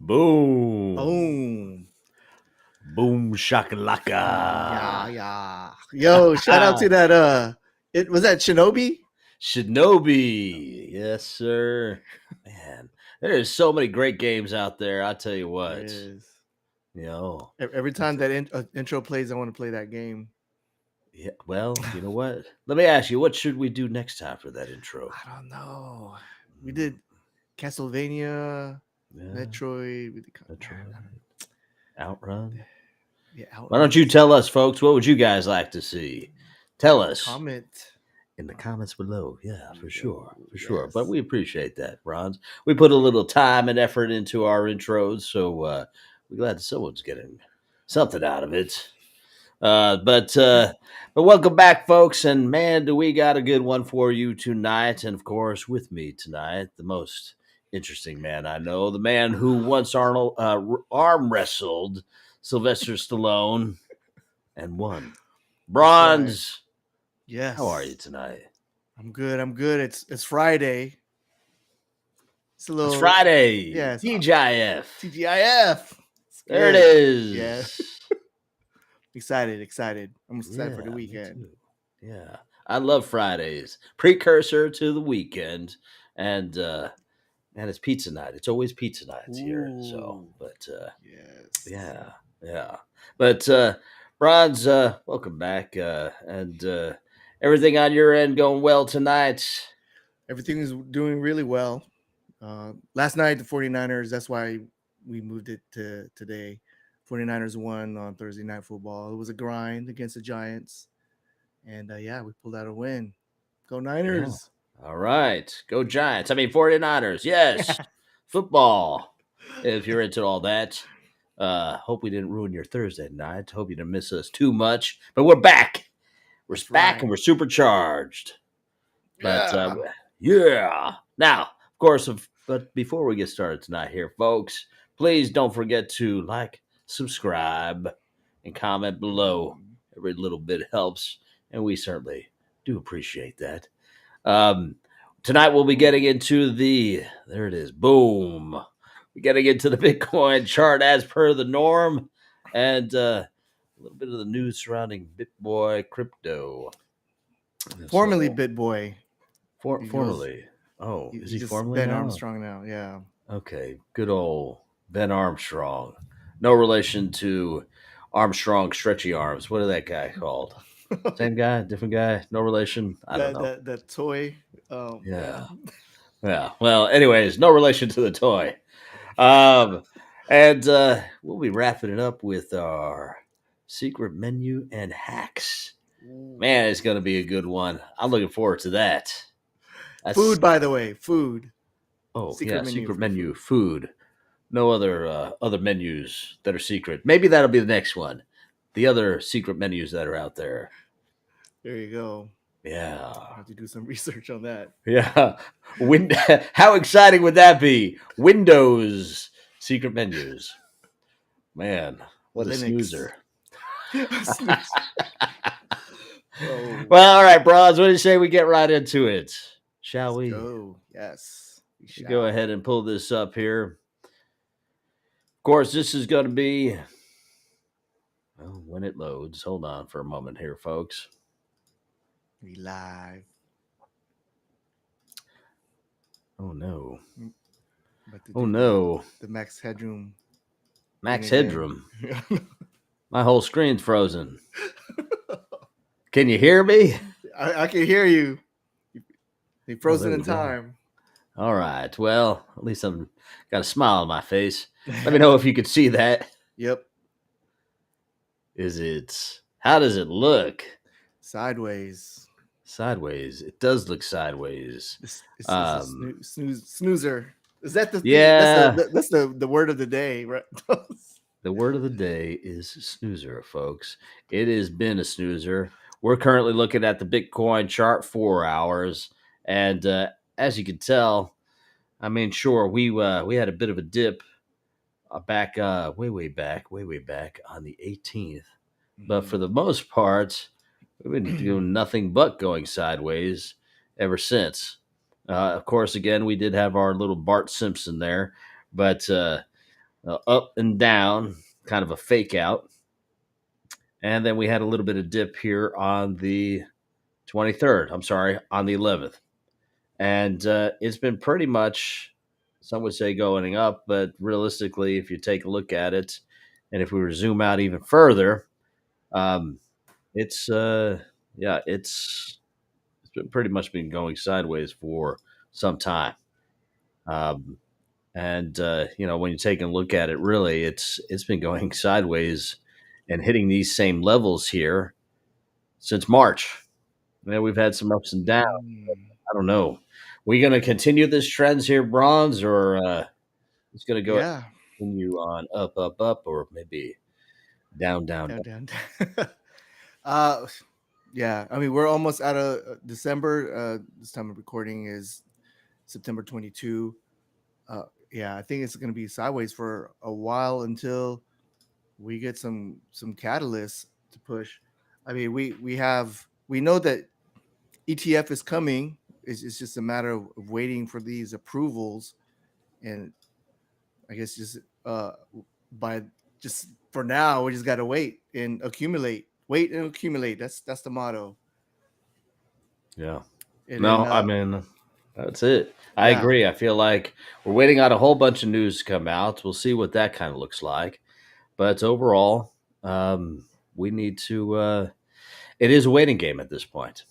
Boom. Boom. Boom Yeah, shakalaka. yeah. Yo, shout out to that it was that Shinobi? Shinobi. Yes, sir. Man, there's so many great games out there. I tell you There what. is. You know. Every time that intro plays, I want to play that game. Yeah, well, you know what? Let me ask you, what should we do next time for that intro? I don't know. We did Castlevania, Yeah, Metroid, we did, Metroid, Outrun. yeah, Why don't you Outrun. tell us, folks, what would you guys like to see? Tell us Comment. in the comments below. Yeah, There for you sure. go. For sure. But Yes. we appreciate that, Brawnz. We put a little time and effort into our intros, so we're glad someone's getting something out of it. But welcome back, folks. And man, do we got a good one for you tonight. And of course, with me tonight, the most interesting man I know, the man who once arm wrestled Sylvester Stallone and won. That's right. Brawnz, how are you Yes. tonight? I'm good. I'm good. It's Friday. It's a It's little Friday. yeah, it's TGIF. TGIF. It's There it good. Yeah. is. Excited. I'm excited for the Yeah, me weekend. too. Yeah. I love Fridays. Precursor to the weekend. And man, it's pizza night. It's always pizza nights here. So, Ooh. but Yes. yeah, yeah. But Bronze, welcome back. And everything on your end going well tonight? Everything is doing really well. Last night the 49ers, that's why we moved it to today. 49ers won on Thursday Night Football. It was a grind against the Giants. And yeah, we pulled out a win. Go Yeah. Niners. All right. Go Giants. I mean 49ers. Yes. Football. If you're into all that. Hope we didn't ruin your Thursday night. Hope you didn't miss us too much. But we're back. We're That's back right. and we're supercharged. But Yeah. yeah. Now, of course, but before we get started tonight here, folks, please don't forget to like, subscribe, and comment below. Every little bit helps, and we certainly do appreciate that. Um, Tonight we'll be getting into there it is, boom. We're getting into the Bitcoin chart as per the norm, and a little bit of the news surrounding Bitboy crypto. Formerly So, BitBoy. He goes, formerly, oh, is he he's just formerly Ben now? Armstrong now. Yeah. Okay, good old Ben Armstrong. No relation to Armstrong Stretchy Arms. What is that guy called? Same guy, different guy, no relation. I don't know. that toy. Yeah. Yeah. Yeah. Well, anyways, no relation to the toy. Um, and we'll be wrapping it up with our secret menu and hacks. Man, it's going to be a good one. I'm looking forward to that. That's Food, by the way, food. yeah, Menu secret for menu food. food. No other menus that are secret. Maybe that'll be the next one. The other secret menus that are out there. There you go. Yeah. I have to do some research on that. Yeah. How exciting would that be? Windows secret menus. Man, what a Linux. snoozer. Snooze. Oh, Well, all right, bros. What do you say we get right into it? Shall let's we? go. Yes. We Go shall. ahead and pull this up here. Of course, this is going to be when it loads. Hold on for a moment here, folks. We live. Oh no. But to Oh do no. the max headroom. Max thing again. headroom. My whole screen's frozen. Can you hear me? I can hear you. They frozen there in we go. time. All right. Well, at least I've got a smile on my face. Let me know if you could see that. Yep. How does it look? Sideways. Sideways. It does look sideways. It's a snoozer. Is that the thing? Yeah. That's the word of the day, right? The word of the day is snoozer, folks. It has been a snoozer. We're currently looking at the Bitcoin chart 4 hours, and as you can tell, I mean, sure, we had a bit of a dip back way back on the 18th, but for the most part, we've been doing nothing but going sideways ever since. Of course, again, we did have our little Bart Simpson there, but up and down, kind of a fake out. And then we had a little bit of dip here on the 23rd. I'm sorry, on the 11th. And it's been pretty much, some would say, going up. But realistically, if you take a look at it, and if we were to zoom out even further, um, it's yeah, it's been pretty much been going sideways for some time. Um, and when you take a look at it, really, it's been going sideways and hitting these same levels here since March. We've had some ups and downs. Mm, I don't know. We going to continue this trends here, Bronze, or it's going to go yeah, continue on up, up, up, or maybe down, down, down, down? down. Down. uh, yeah. I mean, we're almost out of December. This time of recording is September 22. Yeah, I think it's going to be sideways for a while until we get some catalysts to push. I mean, we know that ETF is coming. It's just a matter of waiting for these approvals, and I guess just by just for now, we just got to wait and accumulate. Wait and accumulate. That's the motto. Yeah. And then No, I mean, that's it. I yeah, agree. I feel like we're waiting on a whole bunch of news to come out. We'll see what that kind of looks like. But overall, we need to. It is a waiting game at this point.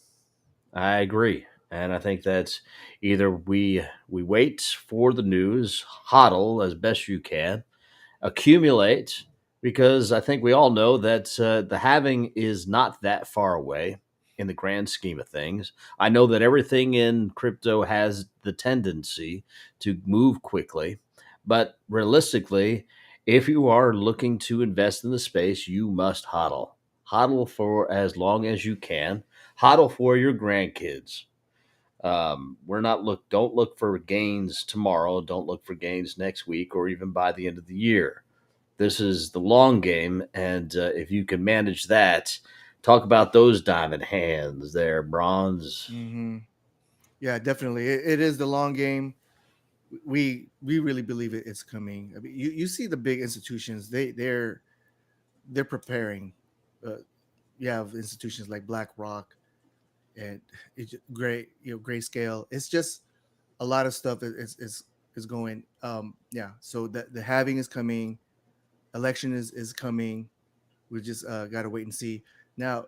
I agree, and I think that's either we wait for the news, hodl as best you can, accumulate, because I think we all know that the halving is not that far away in the grand scheme of things. I know that everything in crypto has the tendency to move quickly, but realistically, if you are looking to invest in the space, you must hodl. Hodl for as long as you can. Hodl for your grandkids. We're not look. Don't look for gains tomorrow. Don't look for gains next week or even by the end of the year. This is the long game, and if you can manage that, talk about those diamond hands there, bronze. hmm yeah, definitely. It is the long game. We really believe it's coming. I mean, you see the big institutions. They're preparing. Uh, you have institutions like BlackRock and it's great, grayscale. It's just a lot of stuff is going. Yeah. So the halving is coming. Election is coming. We just got to wait and see. Now,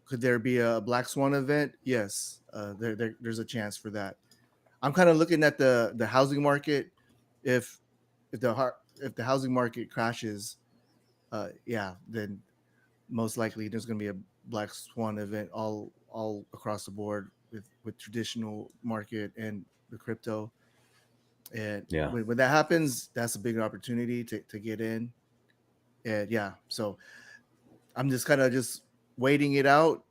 could there be a black swan event? Yes, there's a chance for that. I'm kind of looking at the housing market. If if the housing market crashes, yeah, then most likely there's going to be a black swan event all across the board with traditional market and the crypto. And Yeah, when that happens, that's a big opportunity to get in. And yeah, so I'm just kind of just waiting it out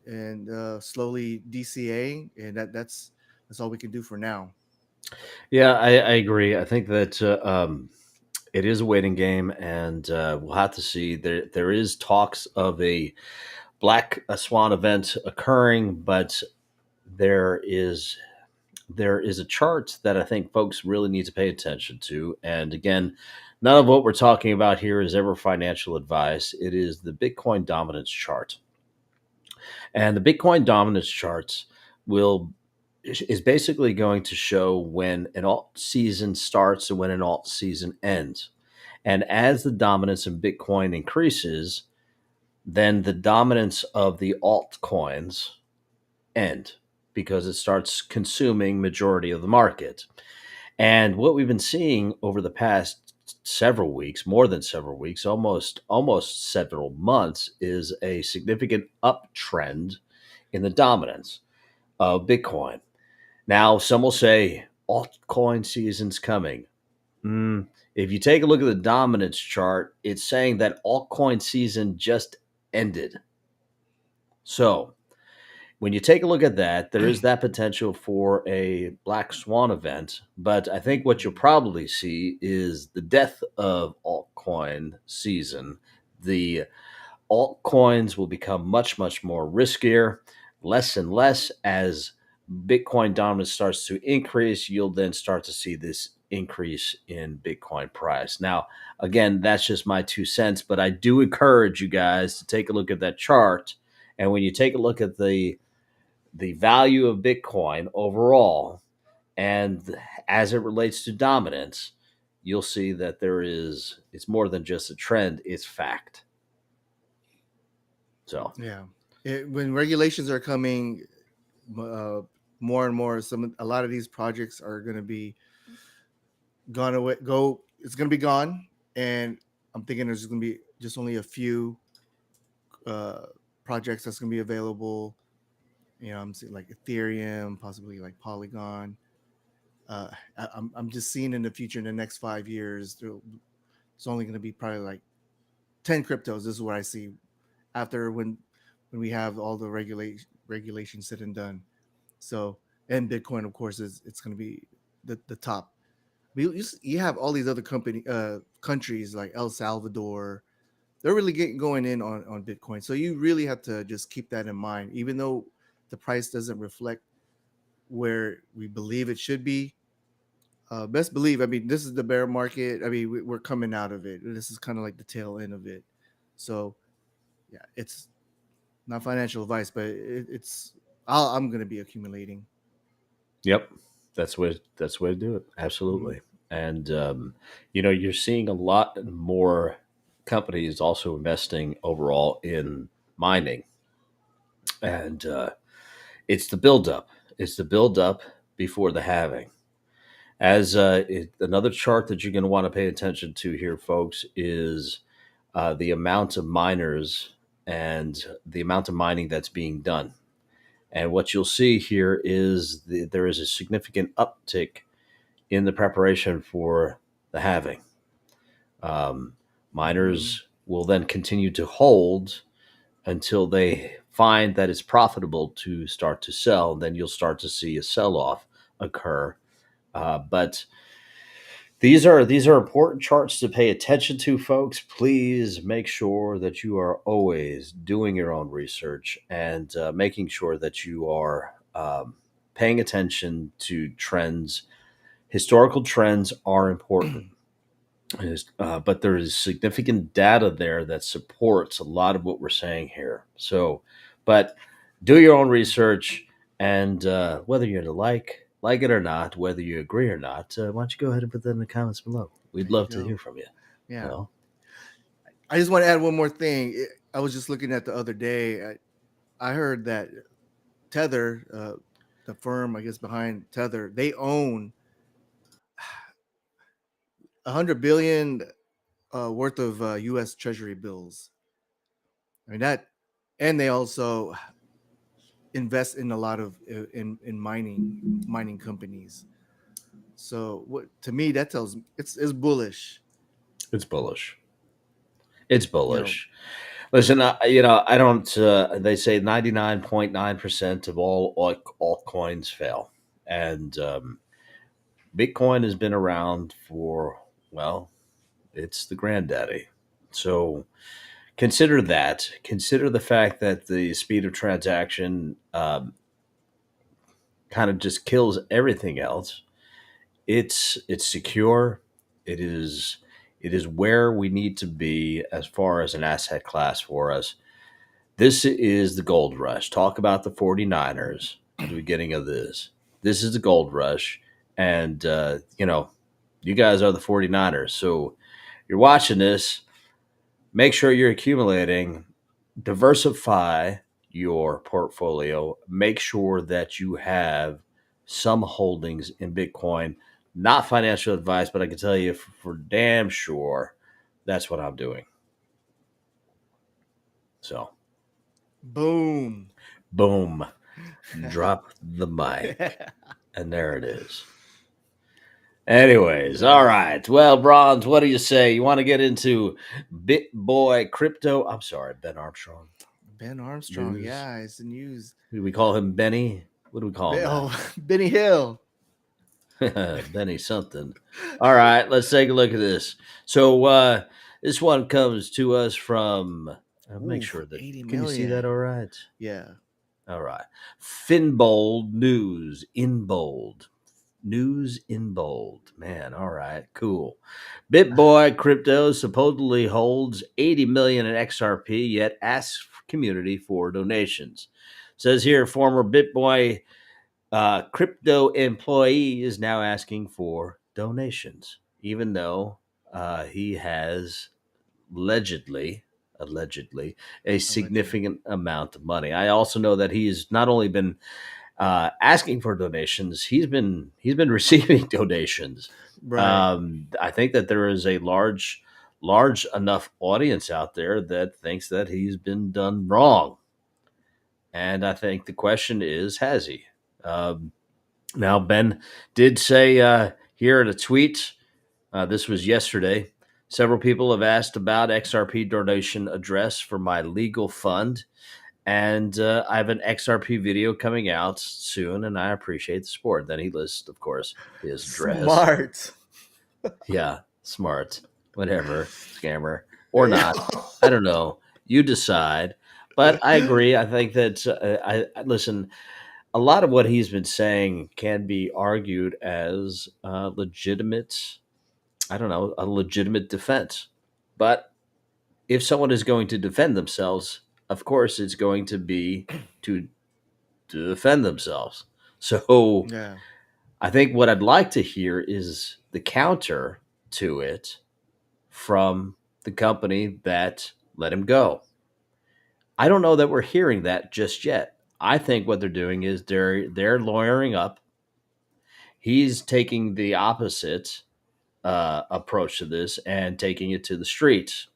and slowly DCA, and that's all we can do for now. yeah, I agree. I think that it is a waiting game, and we'll have to see. There is talks of a black swan event occurring, but there is there is a chart that I think folks really need to pay attention to. And again, none of what we're talking about here is ever financial advice. It is the Bitcoin dominance chart. And the Bitcoin dominance charts will is basically going to show when an alt season starts and when an alt season ends. And as the dominance of Bitcoin increases, then the dominance of the altcoins end because it starts consuming majority of the market. And what we've been seeing over the past several weeks, more than several weeks, almost several months, is a significant uptrend in the dominance of Bitcoin. Now, some will say altcoin season's coming. If you take a look at the dominance chart, it's saying that altcoin season just ended. So when you take a look at that, there is that potential for a black swan event. But I think what you'll probably see is the death of altcoin season. The altcoins will become much, much more riskier, less and less as Bitcoin dominance starts to increase. You'll then start to see this increase in Bitcoin price. Now, again, that's just my 2 cents, but I do encourage you guys to take a look at that chart. And when you take a look at the value of Bitcoin overall, and as it relates to dominance, you'll see that it's more than just a trend, it's fact. So, Yeah. When regulations are coming, more and more, a lot of these projects are going to be gone away. It's going to be gone, and I'm thinking there's going to be just only a few uh, projects that's going to be available. I'm seeing like Ethereum, possibly like Polygon. I'm just seeing in the future, in the next 5 years, it's only going to be probably like 10 cryptos. This is what I see after when we have all the regulations said and done. So, and Bitcoin, of course, it's going to be the top. You have all these other countries like El Salvador. They're really going in on Bitcoin. So you really have to just keep that in mind, even though the price doesn't reflect where we believe it should be. Best believe, I mean, this is the bear market. I mean, we're coming out of it. This is kind of like the tail end of it. So yeah, it's not financial advice, but I'm going to be accumulating. yep, that's the way to do it. Mhm. Absolutely. And you're seeing a lot more companies also investing overall in mining, and it's the buildup. It's the buildup before the halving. As another chart that you're going to want to pay attention to here, folks, is the amount of miners and the amount of mining that's being done. And what you'll see here is there is a significant uptick in the preparation for the halving. Um, Mhm. Miners will then continue to hold until they find that it's profitable to start to sell. Then you'll start to see a sell off occur. But these are important charts to pay attention to, folks. Please make sure that you are always doing your own research and making sure that you are paying attention to trends. Historical trends are important, but there is significant data there that supports a lot of what we're saying here. So, but do your own research, and whether you're to like it or not, whether you agree or not, why don't you go ahead and put that in the comments below? We'd There you love to hear go. from you. You Yeah. know? I just want to add one more thing. I was just looking at the other day. I heard that Tether, the firm I guess behind Tether, they own 100 billion worth of U.S. Treasury bills. I mean that, and they also invest in a lot of in mining companies. So what to me that tells me it's bullish. It's bullish. It's You know, bullish. Listen, I don't. They say 99.9% of all altcoins fail, and Bitcoin has been around for, well, it's the granddaddy. So consider that. Consider the fact that the speed of transaction kind of just kills everything else. It's secure. It is it is where we need to be as far as an asset class for us. This is the gold rush. Talk about the 49ers at the beginning of this. This is the gold rush. And, you guys are the 49ers. So you're watching this. Make sure you're accumulating, diversify your portfolio, make sure that you have some holdings in Bitcoin. Not financial advice, but I can tell you for damn sure that's what I'm doing. So, boom. boom, drop the mic. And there it is. Anyways, all right. Well, Bronze, what do you say? You want to get into BitBoy crypto? I'm sorry, Ben Armstrong Ben Armstrong, news. yeah, it's the news. Do we call him Benny? What do we call him now? Benny Hill. Benny something. All right, let's take a look at this. So this one comes to us from. Make Ooh, sure that 80 can you see that? million. All right. Yeah. All right. Finbold news in bold. News in bold. Man, all right, cool. BitBoy Crypto supposedly holds 80 million in XRP, yet asks community for donations. Says here, former BitBoy crypto employee is now asking for donations, even though he has allegedly a Allegedly. significant amount of money. I also know that he's not only been asking for donations, he's been receiving donations. Right. I think that there is a large enough audience out there that thinks that he's been done wrong, and I think the question is, has he? Um, Now, Ben did say here in a tweet, this was yesterday, several people have asked about XRP donation address for my legal fund. And I have an XRP video coming out soon, and I appreciate the support. Then he lists, of course, his address. Smart. Yeah, smart, whatever, scammer or Yeah. not. I don't know. You decide. But I agree. I think that listen. A lot of what he's been saying can be argued as legitimate. I don't know, a legitimate defense. But if someone is going to defend themselves, of course, it's going to be to defend themselves. So Yeah. I think what I'd like to hear is the counter to it from the company that let him go. I don't know that we're hearing that just yet. I think what they're doing is they're lawyering up. He's taking the opposite approach to this and taking it to the streets.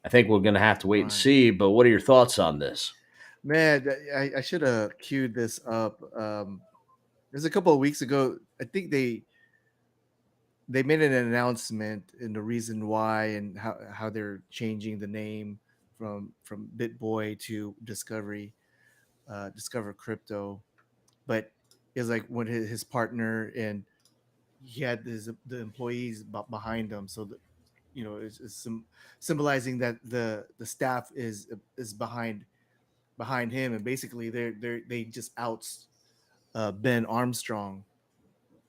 I think we're going to have to wait and Right. see. But what are your thoughts on this? Man, I should have queued this up. There's a couple of weeks ago. I think they made an announcement and the reason why and how they're changing the name from BitBoy to Discover Crypto. But it's like when his partner and he had the employees behind him, so that it's symbolizing that the staff is behind him, and basically they just outs Ben Armstrong.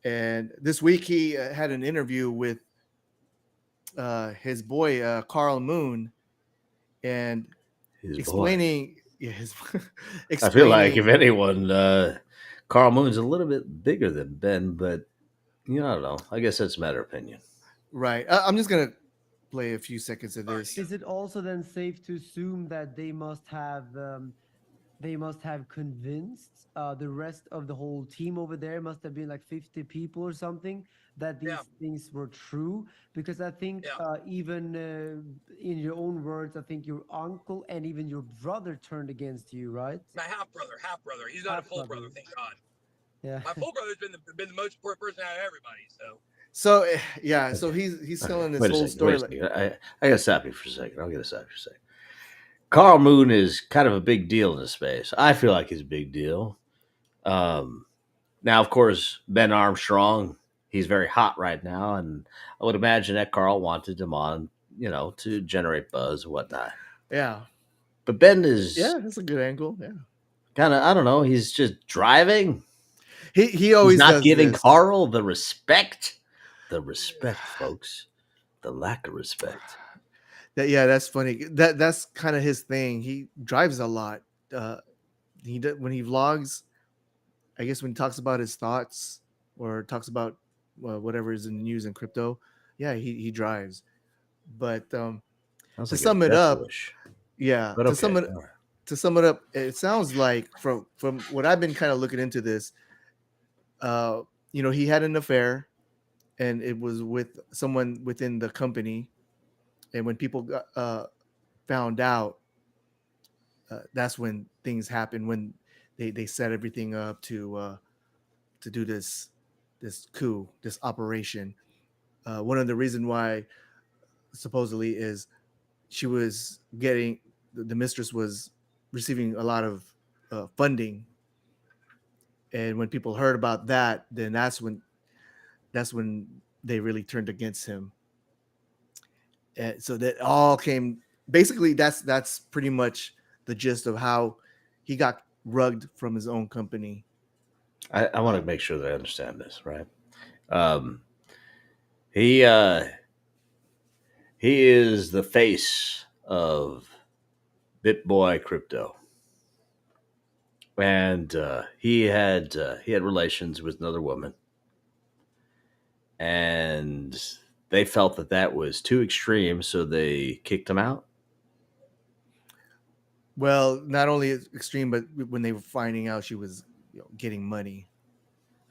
And this week he had an interview with his boy Carl Moon, and His boy. explaining yeah, his I feel like if explaining anyone, Carl Moon's a little bit bigger than Ben, but I don't know. I guess that's a matter of opinion. right. I'm just gonna play a few seconds of this. Is it also then safe to assume that they must have convinced the rest of the whole team over there, must have been like 50 people or something, that these things were true? Because I think even in your own words, I think your uncle and even your brother turned against you, right? My half brother. He's not a Half full brother, brother. thank God. Yeah. My full brother's been the most important person out of everybody. So So yeah, so Okay. he's All right. telling this Wait a whole second. Wait story a like second. I got to stop you for a second. I'll get to stop you for a second. Carl Moon is kind of a big deal in this space. I feel like he's a big deal. Um, Now, of course, Ben Armstrong, he's very hot right now, and I would imagine that Carl wanted him on, to generate buzz and whatnot. yeah, But Ben is yeah, that's a good angle. Yeah, kind of, I don't know, he's just driving. he He's always not does giving this. Carl the respect. The respect, folks. The lack of respect. That's funny. That's kind of his thing. He drives a lot. Uh, when he vlogs, I guess when he talks about his thoughts or talks about whatever is in the news and crypto, yeah, he drives. But Sounds to like a sum it death up, wish. yeah, But okay. All right. to sum it up, it sounds like from what I've been kind of looking into this, uh, he had an affair and it was with someone within the company, and when people found out, that's when things happened, when they set everything up to do this coup, this operation. One of the reason why supposedly is she was getting the mistress was receiving a lot of funding, and when people heard about that, then that's when they really turned against him. And so that all came basically. That's pretty much the gist of how he got rugged from his own company. I want to make sure that I understand this, right? Um, he he is the face of BitBoy Crypto, and he had relations with another woman, and they felt that that was too extreme, so they kicked him out. Well, not only extreme, but when they were finding out she was getting money.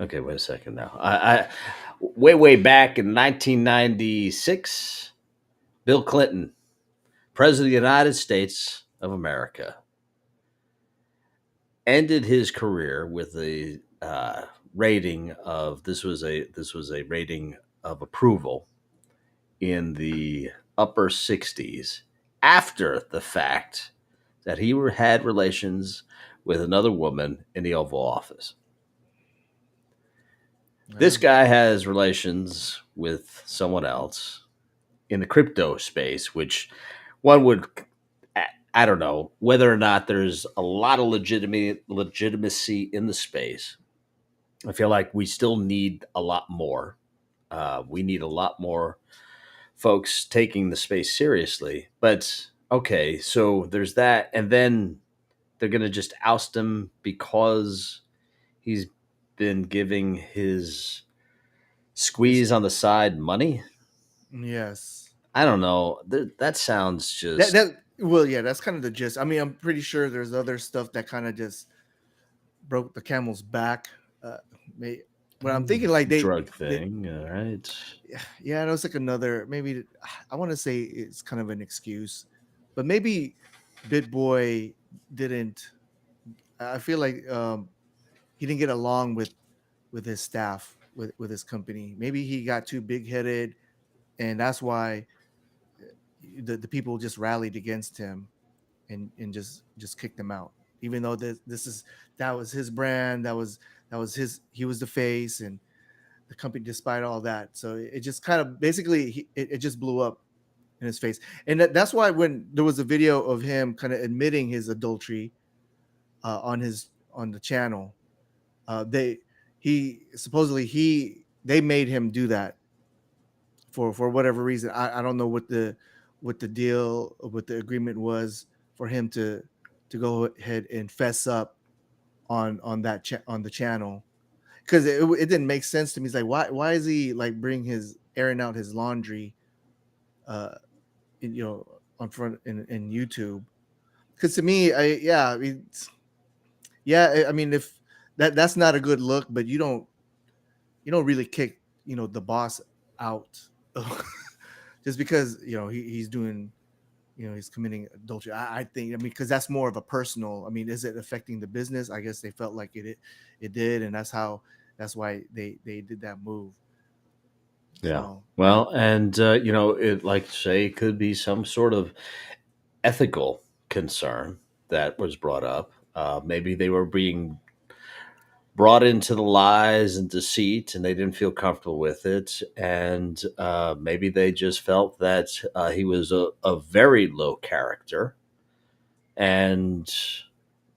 Okay, wait a second now. I way back in 1996, Bill Clinton, President of the United States of America, ended his career with a rating of this was a rating of approval in the upper 60s after the fact that he had relations with another woman in the Oval Office. This guy has relations with someone else in the crypto space, which one would, I don't know whether or not there's a lot of legitimacy in the space. I feel like we still need a lot more. We need a lot more folks taking the space seriously. But okay, so there's that, and then they're gonna just oust him because he's been giving his squeeze on the side money. Yes. I don't know. That sounds just Well, yeah, that's kind of the gist. I mean, I'm pretty sure there's other stuff that kind of just broke the camel's back. But I'm thinking like drug thing. All right. Yeah, it was like another, maybe I want to say it's kind of an excuse, but maybe BitBoy didn't. I feel like he didn't get along with his staff, with his company. Maybe he got too big headed, and that's why the people just rallied against him and just kicked him out. Even though that was his brand, that was he was the face and the company, despite all that. So it just kind of basically it just blew up in his face, and that's why when there was a video of him kind of admitting his adultery on the channel, they made him do that for whatever reason. I don't know what the deal, what the agreement was for him to go ahead and fess up on on the channel, because it didn't make sense to me. It's like, why is he like airing out his laundry on front in YouTube? Because to me, I mean, if that's not a good look, but you don't really kick the boss out just because he's doing, he's committing adultery. I think, I mean, because that's more of a personal. I mean, is it affecting the business? I guess they felt like it did, and that's why they did that move. Yeah. So, well, and it, like say, could be some sort of ethical concern that was brought up. Maybe they were being brought into the lies and deceit, and they didn't feel comfortable with it, and maybe they just felt that he was a very low character and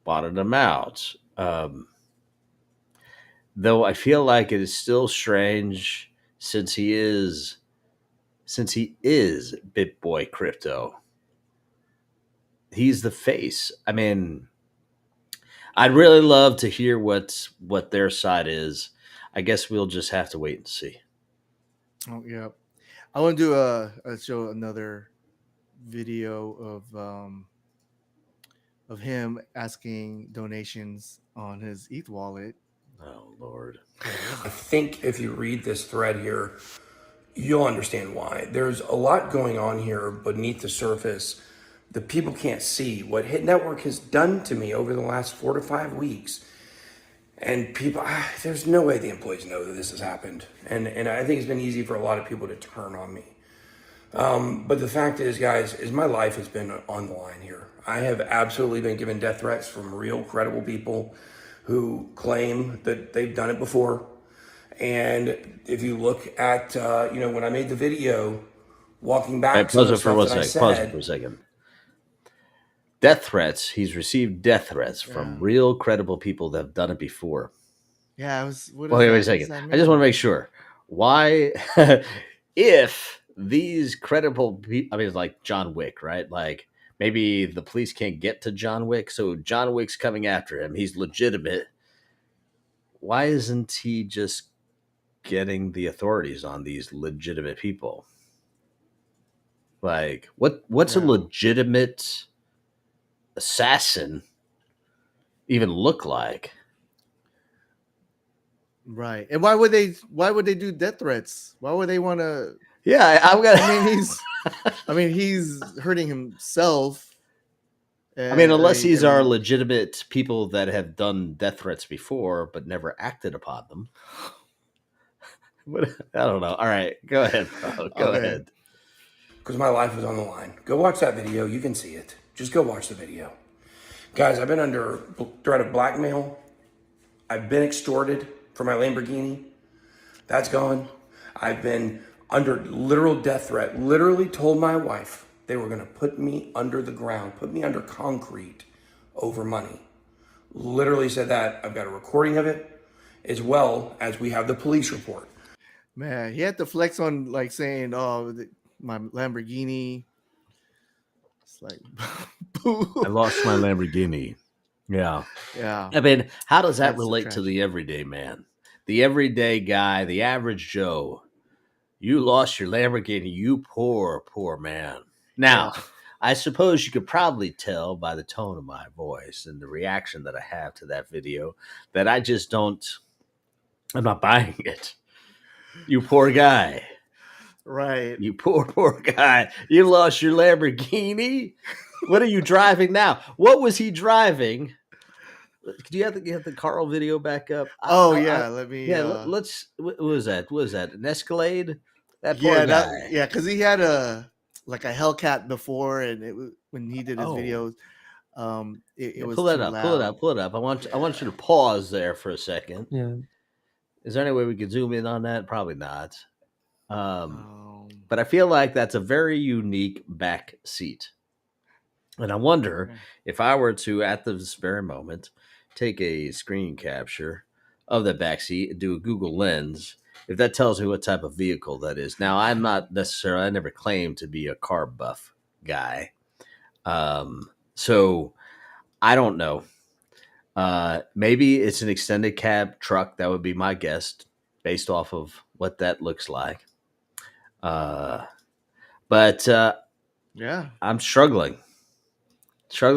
wanted him out. Though I feel like it is still strange since he is BitBoy Crypto. He's the face. I mean, I'd really love to hear what their side is. I guess we'll just have to wait and see. oh yeah, I want to do show another video of him asking donations on his ETH wallet. Oh Lord. I think if you read this thread here, you'll understand why. There's a lot going on here beneath the surface that people can't see. What Hit Network has done to me over the last 4 to 5 weeks, and people, there's no way the employees know that this has happened. And I think it's been easy for a lot of people to turn on me. But the fact is, guys, my life has been on the line here. I have absolutely been given death threats from real credible people who claim that they've done it before. And if you look at, when I made the video walking back, Pause it for a second. Death threats. He's received death threats from real credible people that have done it before. Yeah, I was. What Well, is wait a that? What does second. that I just want to mean? make sure. Why, if these credible people, I mean, it's like John Wick, right? Like maybe the police can't get to John Wick, so John Wick's coming after him. He's legitimate. Why isn't he just getting the authorities on these legitimate people? Like, what's a Yeah, legitimate assassin even look like? right. And why would they? Why would they do death threats? Why would they want to? Yeah, I'm gonna. I mean, he's hurting himself. I mean, And unless these are mean, legitimate people that have done death threats before but never acted upon them. But I don't know. All right, go ahead, bro. Go okay. ahead. Because my life was on the line. Go watch that video. You can see it. Just go watch the video. Guys, I've been under threat of blackmail. I've been extorted for my Lamborghini. That's gone. I've been under literal death threat. Literally told my wife they were going to put me under the ground, put me under concrete over money. Literally said that. I've got a recording of it, as well as we have the police report. Man, he had to flex on like saying, "Oh, my Lamborghini." It's like, I lost my Lamborghini. Yeah. yeah, I mean, how does that that's the relate to trash. the everyday man? The everyday guy, the average Joe. You lost your Lamborghini, you poor, poor man. Now, Yeah, I suppose you could probably tell by the tone of my voice and the reaction that I have to that video that I just don't, I'm not buying it. You poor guy. right. You poor, poor guy. You lost your Lamborghini. What are you driving now? What was he driving? Do you have the Carl video back up? Oh yeah, let me. Yeah, let's. What was that? What was that? An Escalade? That poor Yeah, guy. because he had a like a Hellcat before, and it was when he did his Oh, videos. It yeah. was Pull that too up. Pull it loud. up. Pull it up. I want you Yeah. to pause there for a second. Yeah. Is there any way we could zoom in on that? Probably not. Um, Um, but I feel like that's a very unique back seat. And I wonder okay. if I were to, at this very moment, take a screen capture of the backseat and do a Google Lens, if that tells me what type of vehicle that is. Now, I'm not necessarily, I never claimed to be a car buff guy. So I don't know. Maybe it's an extended cab truck. That would be my guess based off of what that looks like. Uh, but Yeah. I'm struggling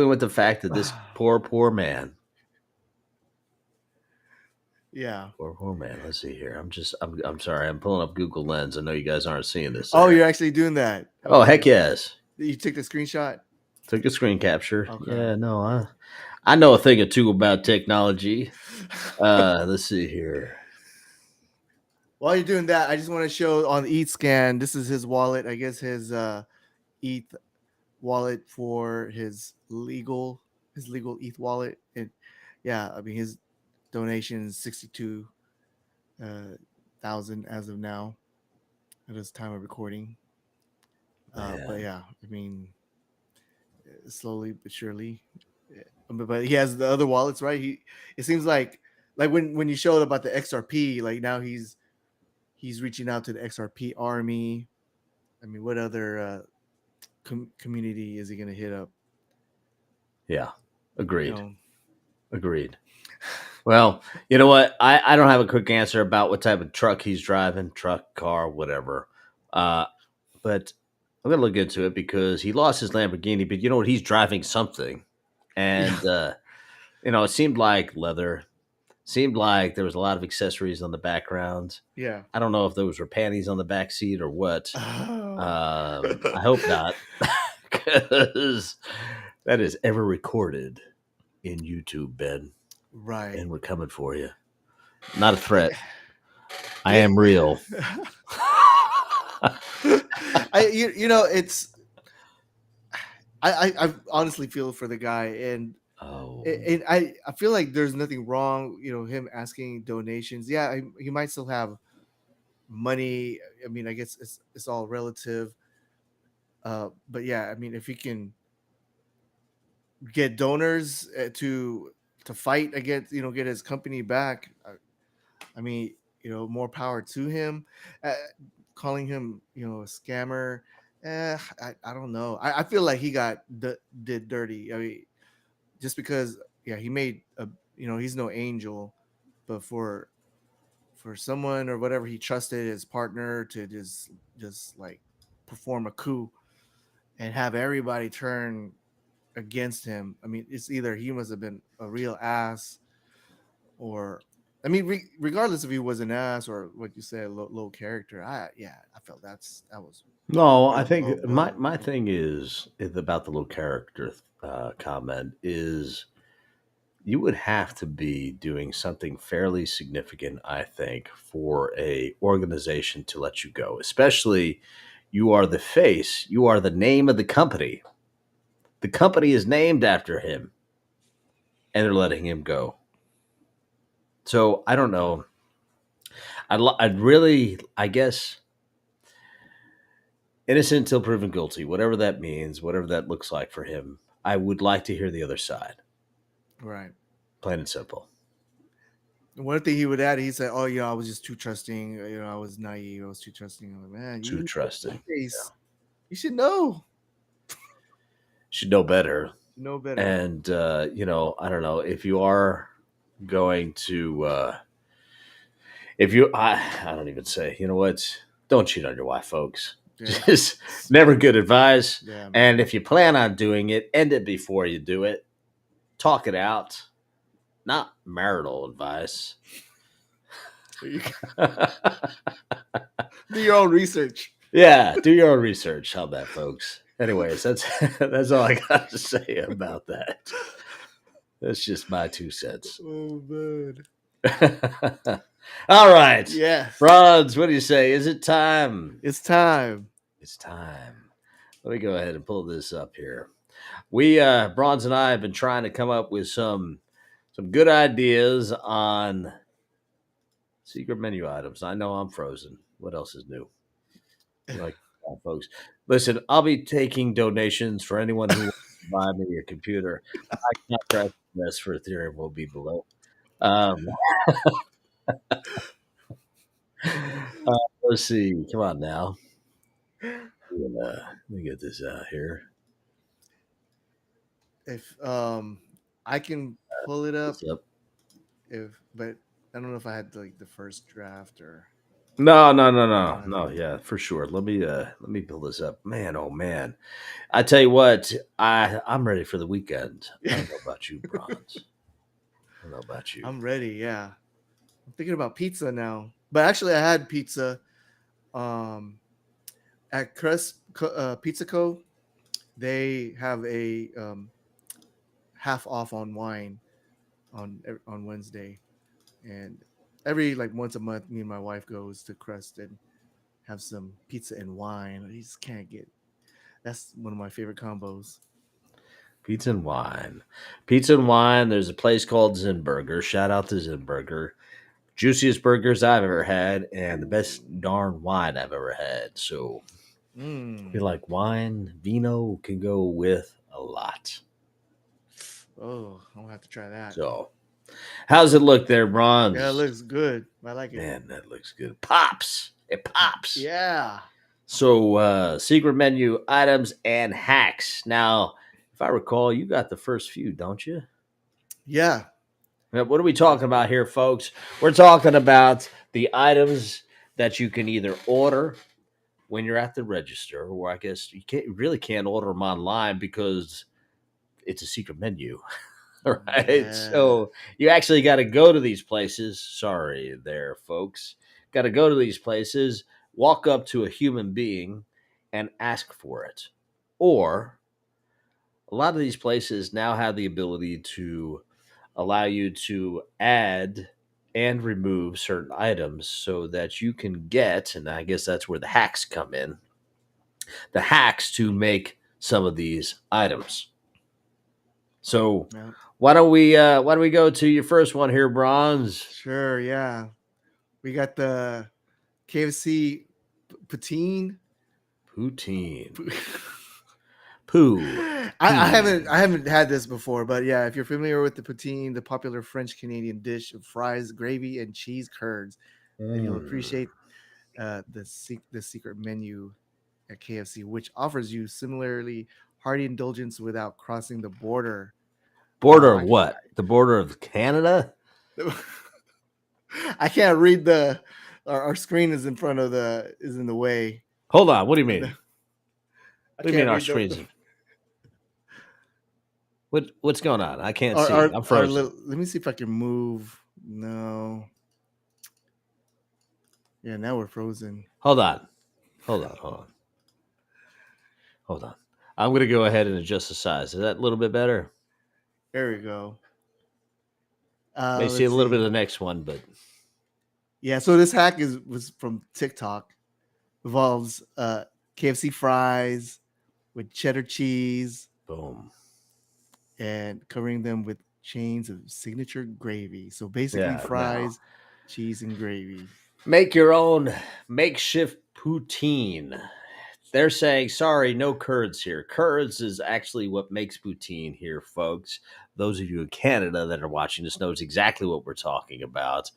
with the fact that this poor, poor man, Yeah. poor man. Let's see here. I'm sorry. I'm pulling up Google Lens. I know you guys aren't seeing this. Oh, There. you're actually doing that. Oh, Okay. heck yes. You took the screenshot. Took a screen capture. Okay. Yeah, no, I know a thing or two about technology. Let's see here. While you're doing that, I just want to show on ETHScan. This is his wallet. I guess his ETH wallet for his legal ETH wallet. And yeah, I mean his donation is 62,000 as of now at this time of recording. But yeah, I mean slowly but surely. But he has the other wallets, right? It seems like when you showed about the XRP, like now he's reaching out to the XRP army. I mean, what other community is he going to hit up? Yeah, agreed. You know? Agreed. Well, you know what? I don't have a quick answer about what type of truck he's driving, truck, car, whatever. But I'm gonna look into it because he lost his Lamborghini, but you know what? He's driving something, and you know, it seemed like leather. Seemed like there was a lot of accessories on the background. Yeah. I don't know if those were panties on the back seat or what. I hope not, because that is ever recorded in YouTube, Ben. Right. And we're coming for you. Not a threat. I am real. You know, it's I honestly feel for the guy, and Oh, I feel like there's nothing wrong, you know, him asking donations. Yeah, he might still have money. I mean, I guess it's all relative. But yeah, I mean, if he can get donors to fight against, you know, get his company back, I mean, more power to him. Uh, Calling him, a scammer. I don't know. I feel like he got did dirty. I mean, just because, yeah, he made he's no angel, but for someone or whatever he trusted his partner to just like perform a coup and have everybody turn against him. I mean, it's either he must have been a real ass, or I mean, regardless if he was an ass or what you said, low character. I felt that was No, I real think my low. my thing is about the little character comment is you would have to be doing something fairly significant, I think, for a organization to let you go. Especially, you are the face, you are the name of the company. The company is named after him, and they're letting him go. So I don't know. I'd really, I guess, innocent until proven guilty, whatever that means, whatever that looks like for him. I would like to hear the other side, Right. plain and simple. One thing he would add, he said, "Oh, I was just too trusting. I was naive. I was too trusting." I'm like, man, Too trusting. You should know. Should know better. Know better. And I don't know if you are going to. If you, I don't even say. You know what? Don't cheat on your wife, folks. Yeah. Just never good advice. Yeah, man. And if you plan on doing it, end it before you do it. Talk it out. Not marital advice. Do your own research. Yeah, do your own research. How about, folks? Anyways, that's all I got to say about that. That's just my 2 cents. Oh man. All right. Yes. Brawnz, what do you say? Is it time? It's time. It's time. Let me go ahead and pull this up here. We Brawnz and I have been trying to come up with some good ideas on secret menu items. I know I'm frozen. What else is new? Like, folks, listen, I'll be taking donations for anyone who wants to buy me a computer. My contract for Ethereum will be below. Let's see. Come on now. Let me get this out here. If I can pull it up, What's up? but I don't know if I had like the first draft or. No. Yeah, for sure. Let me pull this up. Man, oh man. I tell you what, I'm ready for the weekend. I don't know about you, Brawnz. I don't know about you. I'm ready. Yeah, I'm thinking about pizza now. But actually, I had pizza at Pizza Co. They have a half off on wine on Wednesday, and every like once a month, me and my wife goes to Crust and have some pizza and wine. You just can't get. That's one of my favorite combos. Pizza and wine. Pizza and wine. There's a place called Zen Burger. Shout out to Zen Burger. Juiciest burgers I've ever had, and the best darn wine I've ever had. So, I feel like wine, vino can go with a lot. Oh, I'm gonna have to try that. So, how's it look there, Brawnz? Yeah, it looks good. I like it. Man, that looks good. Pops. It pops. Yeah. So, secret menu items and hacks. Now, if I recall, you got the first few, don't you? Yeah. Now, what are we talking about here, folks? We're talking about the items that you can either order when you're at the register, or I guess you really can't order them online because it's a secret menu. Right? Yeah. So you actually got to go to these places. Sorry there, folks. Got to go to these places, walk up to a human being and ask for it. Or a lot of these places now have the ability to allow you to add and remove certain items so that you can get, and I guess that's where the hacks come in, the hacks to make some of these items. So Yeah. why don't we go to your first one here, Brawnz? Sure. Yeah. We got the KFC poutine. Poutine. Poo. I haven't had this before, but yeah, if you're familiar with the poutine, the popular French Canadian dish of fries, gravy, and cheese curds, then you'll appreciate the secret menu at KFC, which offers you similarly hearty indulgence without crossing the border. Border of I, what? The border of Canada? I can't read our screen is in the way. Hold on. What do you mean? I What do you mean can't our read screens? What's going on? I can't see. our, I'm frozen. let me see if I can move. No. Yeah, now we're frozen. Hold on. I'm going to go ahead and adjust the size. Is that a little bit better? There we go. May see a little bit of the next one, but yeah. So this hack was from TikTok. Involves KFC fries with cheddar cheese, boom, and covering them with chains of signature gravy. So basically, fries, cheese, and gravy. Make your own makeshift poutine. They're saying, sorry, no curds here. Curds is actually what makes poutine here, folks. Those of you in Canada that are watching this knows exactly what we're talking about.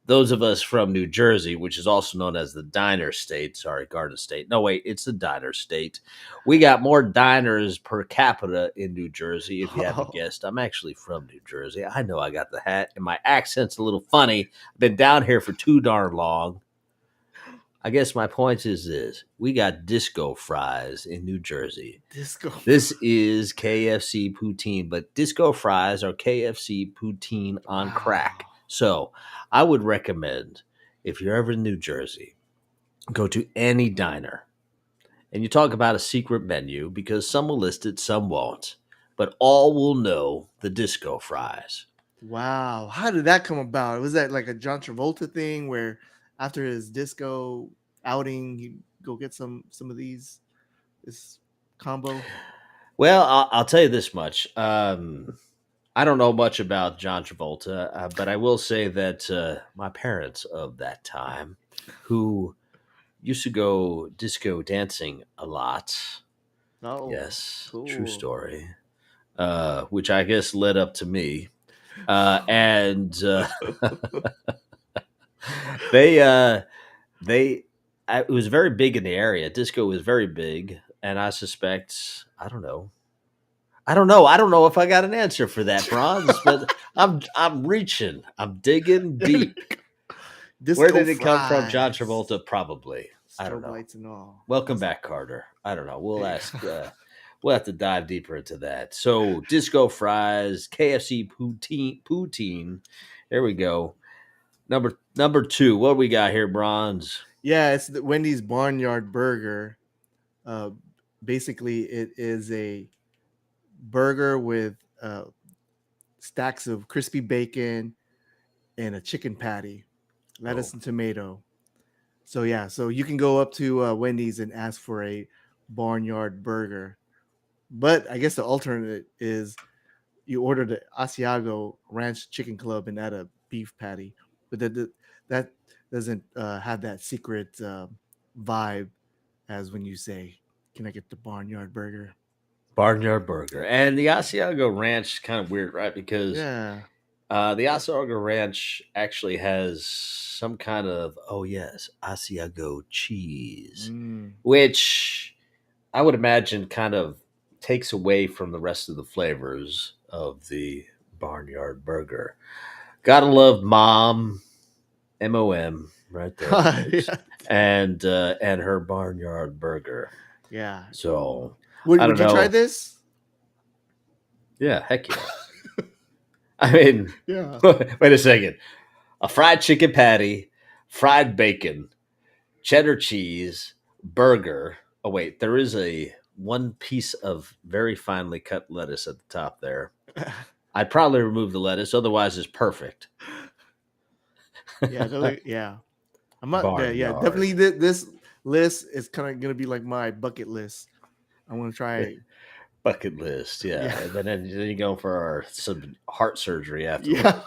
Those of us from New Jersey, which is also known as the diner state, Garden State. No, wait, it's the diner state. We got more diners per capita in New Jersey, if you haven't guessed. I'm actually from New Jersey. I know I got the hat, and my accent's a little funny. I've been down here for too darn long. I guess my point is this. We got disco fries in New Jersey. This is KFC poutine, but disco fries are KFC poutine on crack. So I would recommend, if you're ever in New Jersey, go to any diner and you talk about a secret menu, because some will list it, some won't, but all will know the disco fries. Wow. How did that come about? Was that like a John Travolta thing where after his disco outing, he'd go get some of this combo? Well, I'll tell you this much. I don't know much about John Travolta, but I will say that my parents of that time, who used to go disco dancing a lot, yes, cool. True story, which I guess led up to me, and it was very big in the area. Disco was very big, and I suspect, I don't know if I got an answer for that, Brawnz, but I'm reaching. I'm digging deep. Where did it come from? John Travolta, probably. I don't know. Lights and all. Welcome back, Carter. I don't know. We'll ask. We'll have to dive deeper into that. So, disco fries, KFC poutine. There we go. Number 2. What do we got here, Brawnz? Yeah, it's the Wendy's Barnyard Burger. Basically, it is a burger with stacks of crispy bacon and a chicken patty, lettuce and tomato. So yeah, so you can go up to Wendy's and ask for a Barnyard Burger. But I guess the alternate is you order the Asiago Ranch Chicken Club and add a beef patty. But that doesn't have that secret vibe as when you say, "Can I get the Barnyard Burger?" Barnyard Burger. And the Asiago Ranch is kind of weird, right? Because the Asiago Ranch actually has some kind of, Asiago cheese, which I would imagine kind of takes away from the rest of the flavors of the Barnyard Burger. Gotta love Mom, M-O-M, right there. And her Barnyard Burger. Yeah. So... Would you try this? Yeah, heck yeah. I mean, wait a second. A fried chicken patty, fried bacon, cheddar cheese, burger. Oh, wait, there is one piece of very finely cut lettuce at the top there. I'd probably remove the lettuce, otherwise it's perfect. Yeah. I'm not definitely this list is kind of going to be like my bucket list. I want to try bucket list, and then you go for some heart surgery afterwards. Yeah.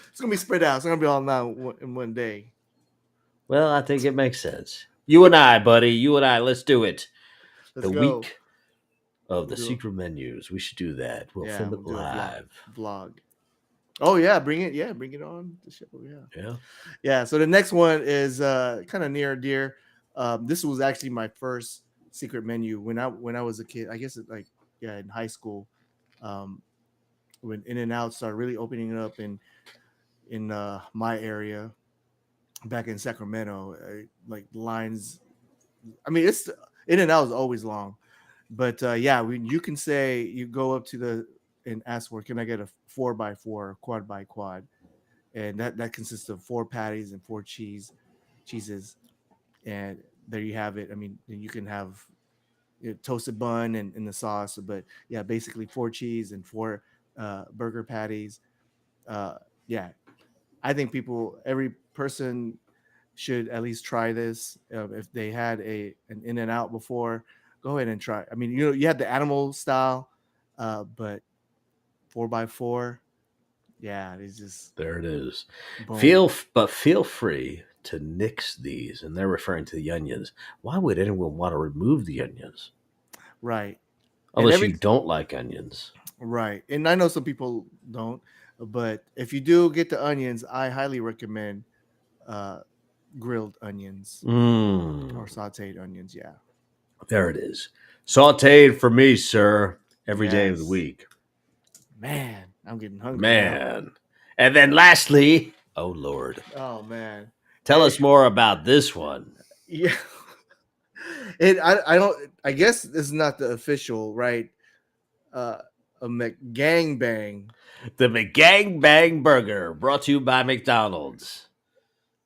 It's gonna be spread out. It's gonna be all now in one day. Well, I think it makes sense. You and I, buddy. Let's do it. Let's go. Week of the do secret menus. We should do that. We'll yeah, film we'll it do a live. vlog. Oh yeah, bring it. Yeah, bring it on the show. Yeah, Yeah. yeah. So the next one is kind of near and dear. This was actually my first secret menu when I was a kid. I guess in high school, um, when In and Out started really opening up in my area back in Sacramento. Like lines. I mean, it's In and Out is always long, but yeah, when you can say you go up to the and ask for, can I get a 4x4 quad by quad, and that consists of 4 patties and 4 cheeses, and there you have it. I mean, you can have toasted bun and the sauce, but yeah, basically 4 cheese and 4 burger patties. Uh, yeah, I think every person should at least try this. If they had an In and Out before, go ahead and try. I mean, you had the animal style, but 4x4, yeah, it's just There it is. boom. Feel free to nix these, and they're referring to the onions. Why would anyone want to remove the onions? Right. And Unless you don't like onions. right. And I know some people don't, but if you do get the onions, I highly recommend uh grilled onions or Mm, sauteed onions. Yeah. there it is. Sauteed for me, sir, every day of the Yes. week. Man, I'm getting hungry now. Man. And then lastly, oh Lord, Oh man. tell us more about this one. Yeah. I guess this is not the official, right? A McGangbang. The McGang Bang Burger, brought to you by McDonald's.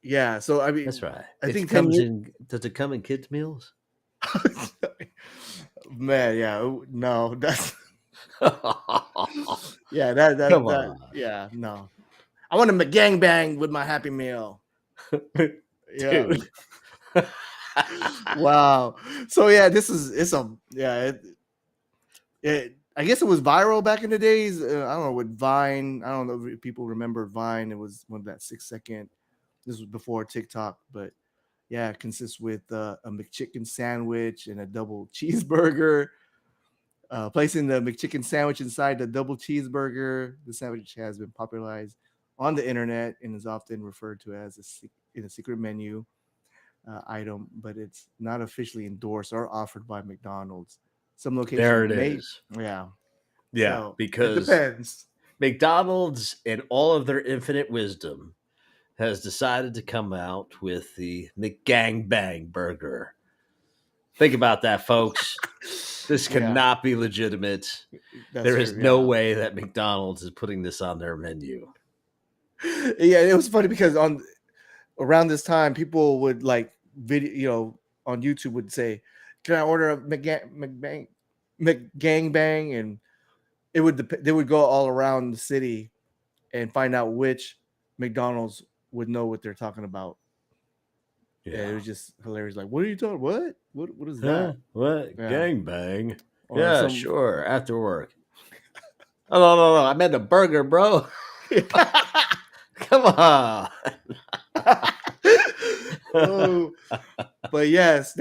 Yeah. So I mean, That's right. I It think 10 comes years. in. Does it come in kids' meals? Man, yeah, no, that's Come yeah, that on, yeah, no. I want a McGangbang with my Happy Meal. Yeah. dude. Wow. So yeah, it's a yeah. I guess it was viral back in the days. I don't know with Vine. I don't know if people remember Vine. It was one of that 6 second. This was before TikTok, but yeah, it consists with a McChicken sandwich and a double cheeseburger. Placing the McChicken sandwich inside the double cheeseburger, the sandwich has been popularized on the internet and is often referred to as in a secret menu item, but it's not officially endorsed or offered by McDonald's. Some There locations it may, is. yeah. Yeah, So it because depends. McDonald's, in all of their infinite wisdom, has decided to come out with the McGang Bang Burger. Think about that, folks. This Yeah, cannot be legitimate. that's There is true. no Yeah. way that McDonald's is putting this on their menu. Yeah, it was funny because on around this time, people would like video, on YouTube would say, "Can I order a McGangbang?" And they would go all around the city and find out which McDonald's would know what they're talking about. Yeah, it was just hilarious. Like, what are you talking? What is Huh? that? What? Yeah. Gang bang? Or Yeah, some sure. After work. Oh, no. I meant a burger, bro. Come on. Oh, but yes,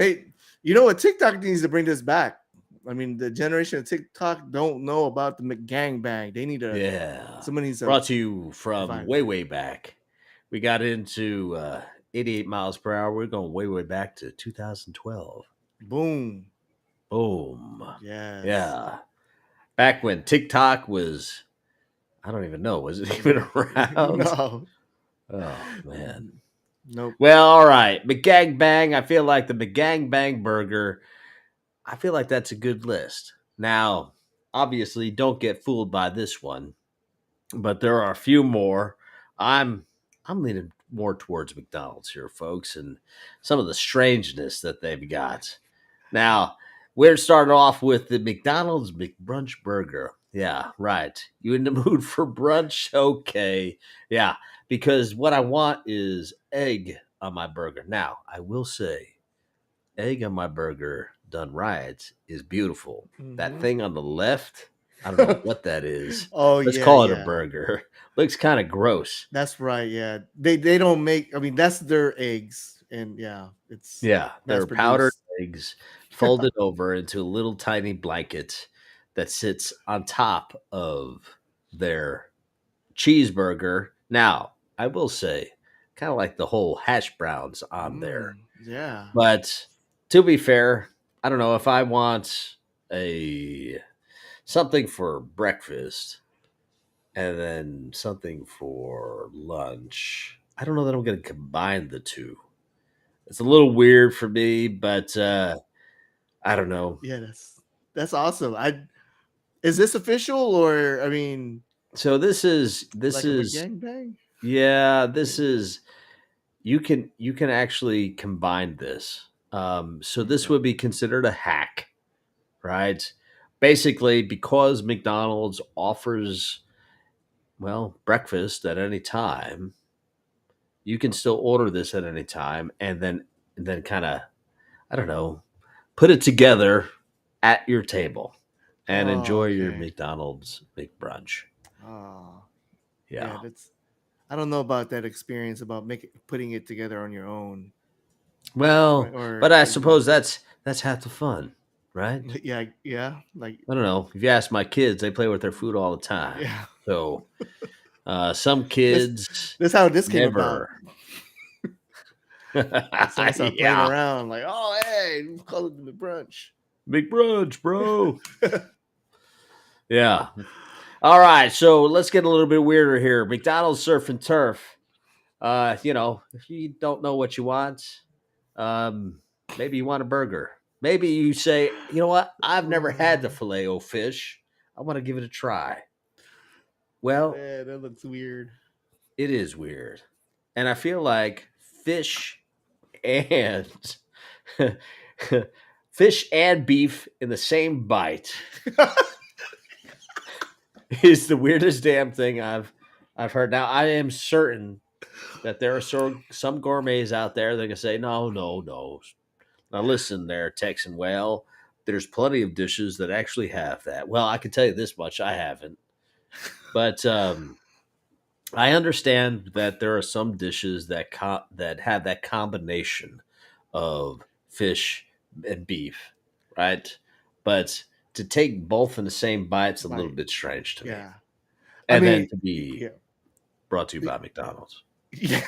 you know what? TikTok needs to bring this back. I mean, the generation of TikTok don't know about the McGangbang. They need to. Yeah. Someone needs to. Brought to you from Fine. way back. We got into 88 miles per hour. We're going way back to 2012. Boom. Boom. Yes. Yeah. Back when TikTok was, I don't even know, was it even around? No. Oh, man. Nope. Well, all right. McGang Bang. I feel like the McGang Bang Burger, I feel like that's a good list. Now, obviously, don't get fooled by this one, but there are a few more. I'm leaning more towards McDonald's here, folks, and some of the strangeness that they've got. Now, we're starting off with the McDonald's McBrunch Burger. Yeah, right. You in the mood for brunch? Okay. Yeah, because what I want is egg on my burger. Now, I will say, egg on my burger done right is beautiful. That Mhm. thing on the left, I don't know what that is. Oh Let's yeah, call it a yeah. burger. Looks kind of gross. That's right. Yeah, they don't make. I mean, that's their eggs, and yeah, it's Yeah, mass they're powdered produced. eggs folded over into a little tiny blanket. that sits on top of their cheeseburger. Now, I will say, kind of like the whole hash browns on there. Yeah. But to be fair, I don't know if I want a something for breakfast and then something for lunch. I don't know that I'm going to combine the two. It's a little weird for me, but I don't know. Yeah, that's awesome. Is this official, or I mean, So this like a is gangbang? yeah, this is you can actually combine this. So this Okay. would be considered a hack, right? Basically, because McDonald's offers breakfast at any time, you can still order this at any time, and then kind of I don't know, put it together at your table and Oh, enjoy your okay. McDonald's McBrunch. Oh, yeah. Yeah. I don't know about that experience about putting it together on your own, right? Well, but Or I you know, suppose that's half the fun, right? yeah, yeah, like I don't know. If you ask my kids, they play with their food all the time. yeah. So some This kids this how this came about. never. Like someone started playing Yeah. around, like, oh hey, we call it the brunch. McBrunch, bro. Yeah. All right. So let's get a little bit weirder here. McDonald's Surf and Turf. If you don't know what you want, um, maybe you want a burger. Maybe you say, you know what? I've never had the filet o fish. I want to give it a try. Well, Man, that looks weird. it is weird. And I feel like and fish and beef in the same bite is the weirdest damn thing I've heard. Now I am certain that there are some gourmets out there that can say, no, no, no. Now listen there, Texan whale. There's plenty of dishes that actually have that. Well, I can tell you this much: I haven't, but I understand that there are some dishes that have that combination of fish and beef, right? But to take both in the same bite's a little Right. bit strange to me. Yeah. I And then mean, to be yeah. brought to you by McDonald's. Yeah.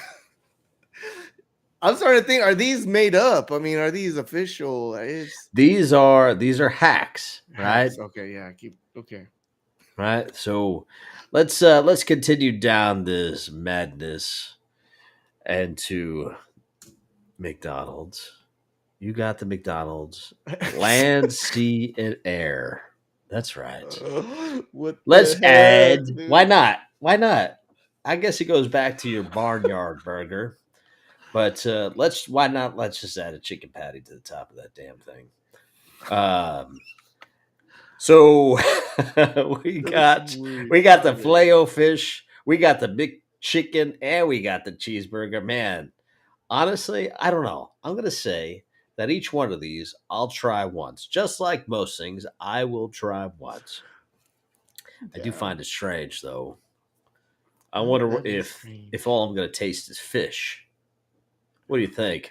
I'm starting to think, are these made up? I mean, are these official? It's These are hacks, right? hacks. Okay, yeah. Okay. Right. So let's continue down this madness and to McDonald's. You got the McDonald's land, sea, and air. That's right. What Let's the add. heck, Why dude? not? Why not? I guess it goes back to your barnyard burger. But why not? Let's just add a chicken patty to the top of that damn thing. So we That's got weird. we got the Okay. filet o fish, we got the big chicken, and we got the cheeseburger. Man, honestly, I don't know. I'm gonna say that each one of these I'll try once. Just like most things, I will try once. I do Yeah. find it strange though. I wonder That is if strange. all I'm gonna taste is fish. What do you think?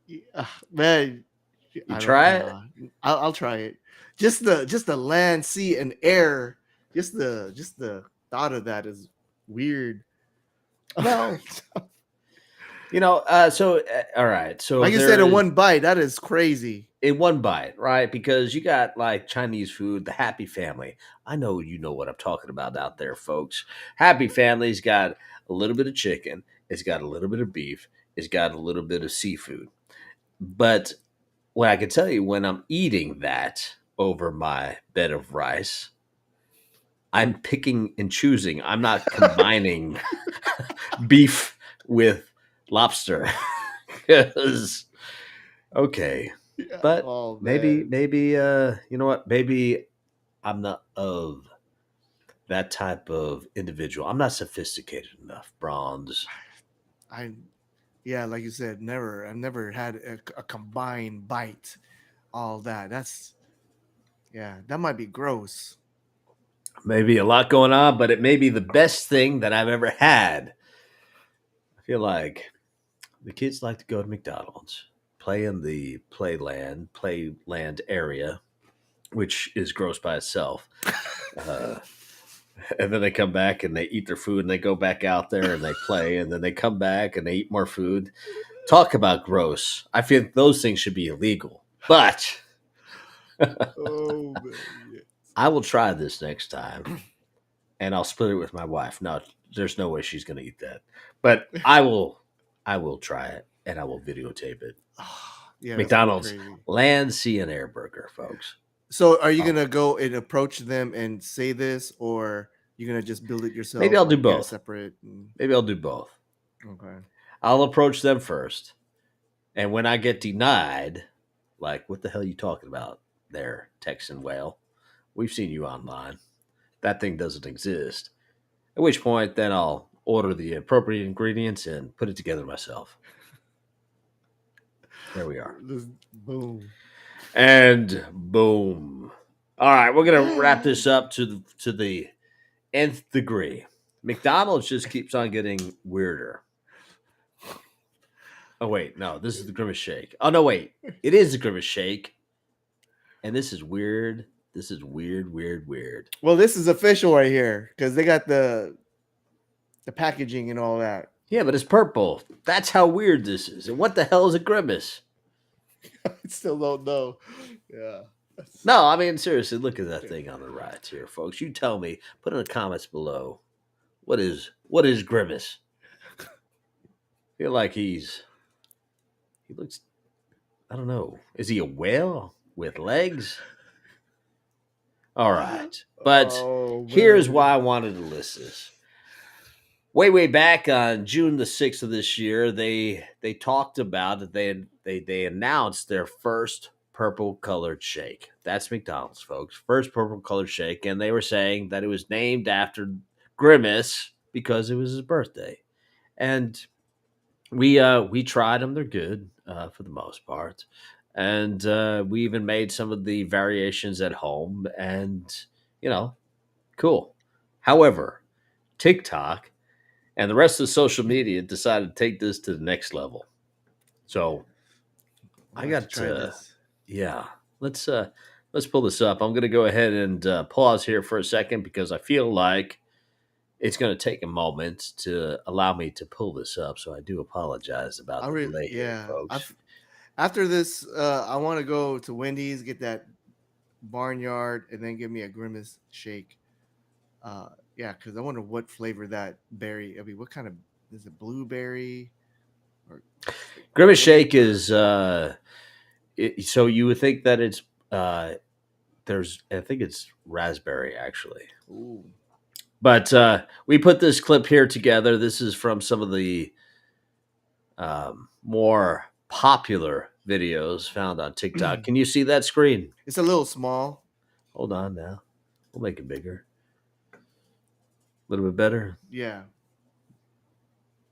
Yeah, man, You I don't try it? know. I'll try it. Just the land, sea, and air. Just the thought of that is weird. Well, all right. So Like you said, there in is one bite, that is crazy. in one bite, right? Because you got like Chinese food, the Happy Family. I know you know what I'm talking about out there, folks. Happy Family's got a little bit of chicken, it's got a little bit of beef, it's got a little bit of seafood. But what I can tell you when I'm eating that over my bed of rice, I'm picking and choosing. I'm not combining beef with lobster. 'Cause, okay. Yeah. But Oh maybe, man. maybe, you know what? Maybe I'm not of that type of individual. I'm not sophisticated enough, Bronze. I yeah, like you said, never. I've never had a combined bite. All that. That's yeah. That might be gross. Maybe a lot going on, but it may be the best thing that I've ever had. I feel like the kids like to go to McDonald's, play in the playland area, which is gross by itself. And then they come back and they eat their food and they go back out there and they play and then they come back and they eat more food. Talk about gross. I feel those things should be illegal. But Oh man. Yeah. I will try this next time and I'll split it with my wife. No, there's no way she's going to eat that. But I will try it and I will videotape it. Yeah, McDonald's that's crazy. Land, Sea, and Air Burger, folks. So are you gonna go and approach them and say this, or you're gonna just build it yourself? Maybe I'll do like, get it both. separate. Maybe I'll do both. Okay. I'll approach them first. And when I get denied, like, what the hell are you talking about there, Texan whale? We've seen you online. That thing doesn't exist. At which point, then I'll order the appropriate ingredients and put it together myself. There we are. Just boom. And boom. All right, we're going to wrap this up to the nth degree. McDonald's just keeps on getting weirder. Oh, wait. No, this is the Grimace Shake. Oh, no, wait. It is the Grimace Shake. And this is weird. This is weird. Well, this is official right here because they got the packaging and all that. Yeah, but it's purple. That's how weird this is. And what the hell is a Grimace? I still don't know. Yeah. No, I mean, seriously, look at that thing on the right here, folks. You tell me. Put in the comments below. What is Grimace? I feel like he looks, I don't know. Is he a whale with legs? All right. But here's why I wanted to list this. Way back on June the 6th of this year, they talked about that they announced their first purple colored shake. That's McDonald's, folks. First purple colored shake. And they were saying that it was named after Grimace because it was his birthday. And we tried them. They're good for the most part. And we even made some of the variations at home and, cool. However, TikTok and the rest of social media decided to take this to the next level. So I got to try this. Yeah, let's pull this up. I'm going to go ahead and pause here for a second because I feel like it's going to take a moment to allow me to pull this up. So I do apologize about the delay here, folks. After this, I want to go to Wendy's, get that barnyard, and then give me a Grimace shake. Yeah, because I wonder what flavor that berry. I mean, what kind of is it? Blueberry or Grimace shake is so you would think that it's I think it's raspberry actually. Ooh. But we put this clip here together. This is from some of the more popular videos found on TikTok. Can you see that screen? It's a little small. Hold on now. We'll make it bigger. A little bit better. Yeah.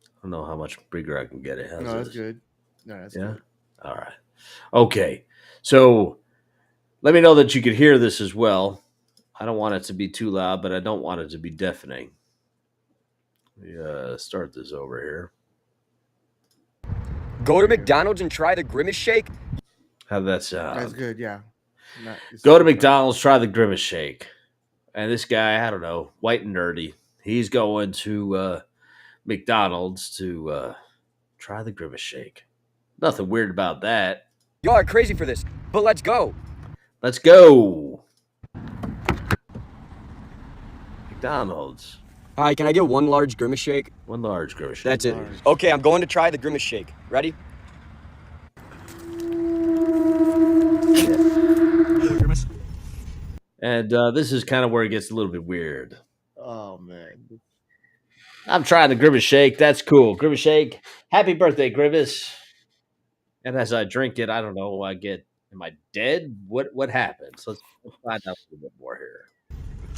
I don't know how much bigger I can get it. No, that's good. No, that's good. All right. Okay. So let me know that you could hear this as well. I don't want it to be too loud, but I don't want it to be deafening. Yeah, start this over here. Go to McDonald's and try the Grimace Shake. How did that sound? That's good, yeah. Go to McDonald's, try the Grimace Shake. And this guy, I don't know, white and nerdy, he's going to McDonald's to try the Grimace Shake. Nothing weird about that. Y'all are crazy for this, but let's go. Let's go. McDonald's. All right, can I get one large Grimace Shake? One large Grimace Shake. That's it. Okay, I'm going to try the Grimace Shake. Ready? And this is kind of where it gets a little bit weird. Oh, man. I'm trying the Grimace Shake. That's cool. Grimace Shake. Happy birthday, Grimace. And as I drink it, I don't know. Am I dead? What happens? Let's find out a little bit more here.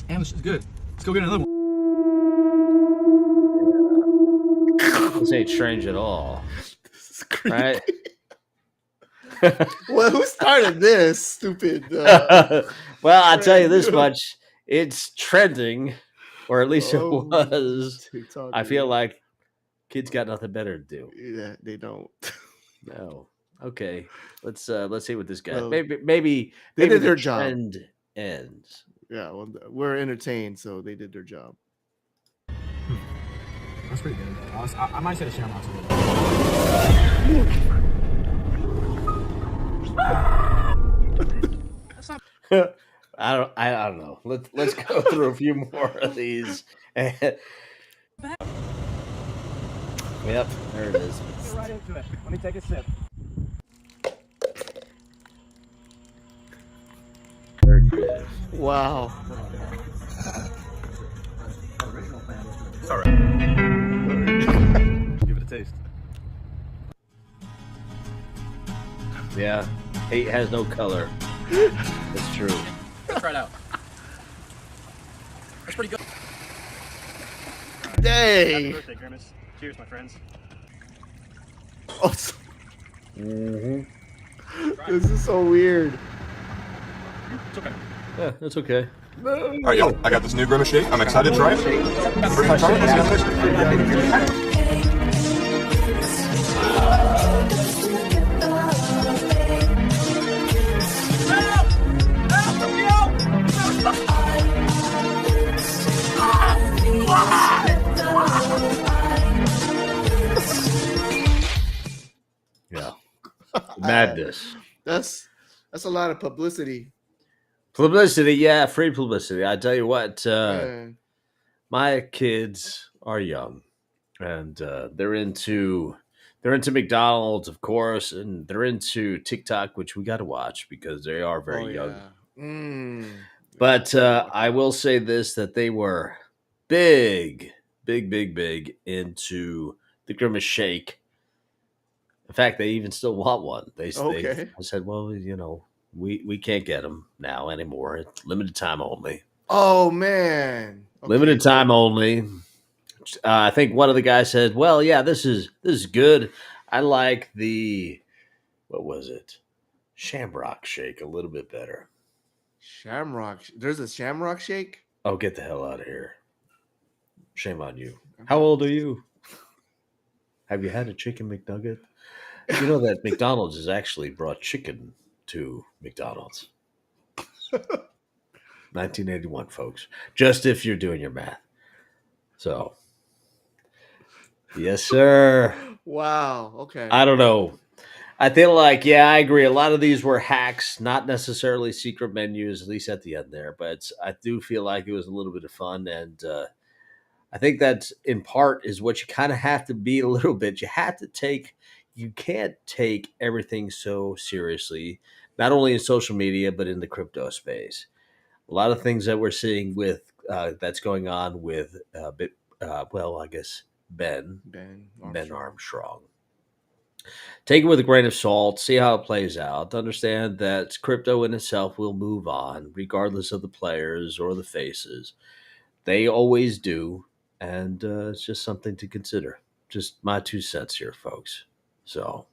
Damn, this is good. Let's go get another one. This ain't strange at all. This is creepy. Right? Well, who started this stupid? Well, I'll tell you this much. It's trending, or at least it was. TikTok, I feel like kids got nothing better to do. Yeah, they don't. No. Okay. Let's see what this guy. Well, Maybe they did their the job. trend ends. Yeah, well, we're entertained, so they did their job. That's pretty good. I might say the Shamrocks a little bit. I don't know. Let's go through a few more of these. Yep, there it is. Get right into it. Let me take a sip. Very creative. Wow. It's all right. Give it a taste. Yeah, hate has no color. That's true. Let's try it out. That's pretty good. Happy Dang. birthday, Grimace. Cheers, my friends. Oh, this is so weird. It's okay. Yeah, that's okay. All right, y'all. I got this new Grimace shake. I'm excited to try it. First time trying it. Let's see how it tastes. Yeah, madness. That's a lot of publicity. Publicity, yeah, free publicity. I tell you what, Yeah. my kids are young, and they're into McDonald's, of course, and they're into TikTok, which we got to watch because they are very young. Yeah. Mm. But I will say this: that they were big into the Grimace Shake. In fact, they even still want one. Okay. I said, well, we can't get them now anymore. It's limited time only. Oh man. Okay. Limited time only. I think one of the guys said, well, yeah, this is good. I like the, what was it? Shamrock Shake a little bit better. Shamrock. There's a Shamrock Shake. Oh, get the hell out of here. Shame on you. How old are you? Have you had a chicken McNugget? You know that McDonald's has actually brought chicken to McDonald's. 1981, folks. Just if you're doing your math. So, yes, sir. Wow. Okay. I don't know. I feel like, yeah, I agree. A lot of these were hacks, not necessarily secret menus, at least at the end there. But I do feel like it was a little bit of fun. And I think that's in part is what you kind of have to be a little bit. You can't take everything so seriously, not only in social media, but in the crypto space. A lot of things that we're seeing with that's going on with I guess Ben Armstrong. Take it with a grain of salt, see how it plays out. Understand that crypto in itself will move on, regardless of the players or the faces. They always do, and it's just something to consider. Just my 2 cents here, folks. So,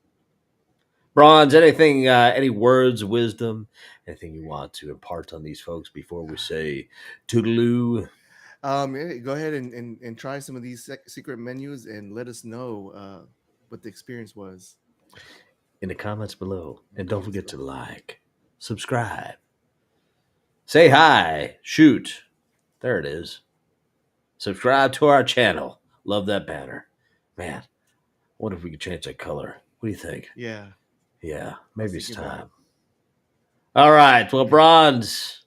Brawnz, anything, any words of wisdom, anything you want to impart on these folks before we say toodaloo? Yeah, go ahead and try some of these secret menus and let us know what the experience was In the comments below. And don't forget to like, subscribe, say hi, shoot. There it is. Subscribe to our channel. Love that banner. Man, I wonder if we could change that color. What do you think? Yeah. Yeah, maybe it's time. All right. Well, Brawnz,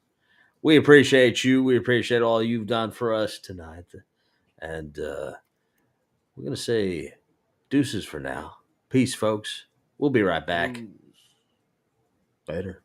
we appreciate you. We appreciate all you've done for us tonight. And we're going to say deuces for now. Peace, folks. We'll be right back. Later.